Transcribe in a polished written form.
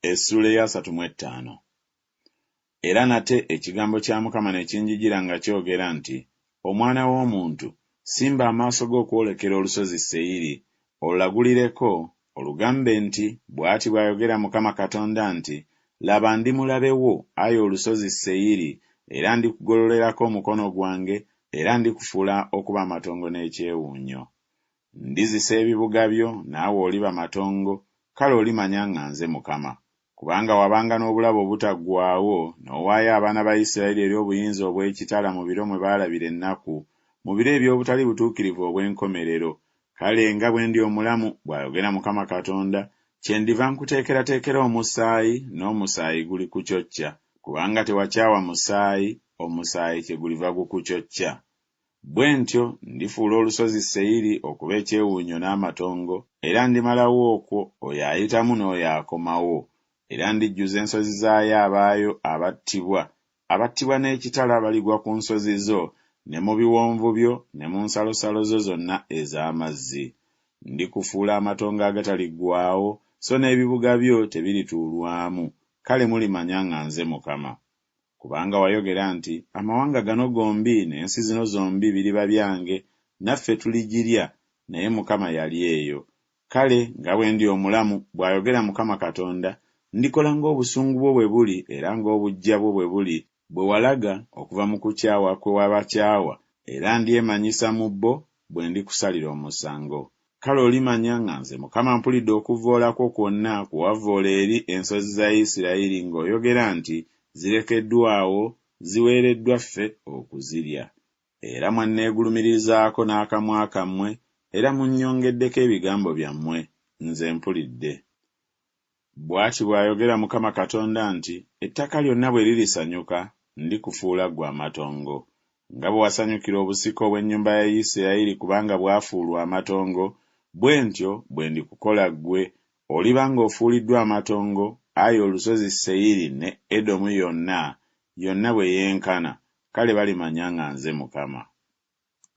Essula ya 35. Era nate ekigambo kya Mukama ne kinjijira nga kyogera nti, omwana w'omuntu, simba amaaso go okwolekera olusozi Seyiri, olulagulireko, olugambe nti, bw'ati bw'ayogera Mukama Katonda nti, laba ndi mulabe wo, ayi olusozi Seyiri, era ndikugololerako omukono gwange, era ndikufuula okuba amatongo n'ekyewuunyo. Ndizisa ebibuga byo, naawe oliba matongo, kale olimanya nga nze Mukama. Kubanga wabanga n'obulabe obutaggwaawo, n'owaayo abaana ba Isirayiri eri obuyinza obw'ekitala mu biro mwe baalabira ennaku, mu biro eby'obutali butuukirivu obw'enkomerero. Kale nga bwe ndi omulamu, bw'ayogera Mukama Katonda, kyendiva nkuteekerateekera omusaayi, n'omusaayi guli kucocca, kubanga tewakyawa musaayi, omusaayi kye guliva gukucocca. Bwe ntyo ndifuula olusozi Seyiri okuba ekyewuunyo n'amatongo, era ndimalawo okwo oyo ayitamu n'oyo akomawo. Era ndijjuza ensozi zaayo abaayo abattibwa n'ekitala baligwa ku nsozi zo, ne mu biwonvu byo, ne mu nsalosalo zo zonna ez'amazzi. Ndikufuula amatongo agataliggwaawo, so n'ebibuga byo tebirituulwamu. Kale mulimanya nga nze Mukama. Kubanga wayogera nti, amawanga gano gombi n'ensi zino zombi biriba byange, naffe tuligirya, naye Mukama yali eyo. Kale nga bwe ndi omulamu, bw'ayogera Mukama Katonda, ndikola ng'obusungu bwo bwe buli era ng'obuggya bwo bwe buli, bwe walaga okuva mu kukyawa kwe wabakyawa, era ndyemanyisa mu bo bwe ndikusalira omusango. Kale olimanya nga nze Mukama mpulidde okuvvoola kwo kwonna kuwavvoola eri ensozi za Isirayiri ng'oyogera nti, zirekeddwawo, ziweereddwa ffe okuzirya. Era mwanneegulumirizaako n'akamwa kammwe, era munnyongeddeko ebigambo byammwe, nze mpulidde. Bw'ati bw'ayogera Mukama Katonda nti, ettaka lyonna bwe lirisanyuka, ndikufuula ggwe amatongo. Nga bwe wasanyukira obusika obw'ennyumba ya Isirayiri kubanga bwafuulwa amatongo, bwe ntyo bwe ndikukola ggwe, oliba ng'ofuuliddwa amatongo, ayi olusozi Seyiri ne Edomu yonna bwe yenkana, kale balimanya nga nze Mukama.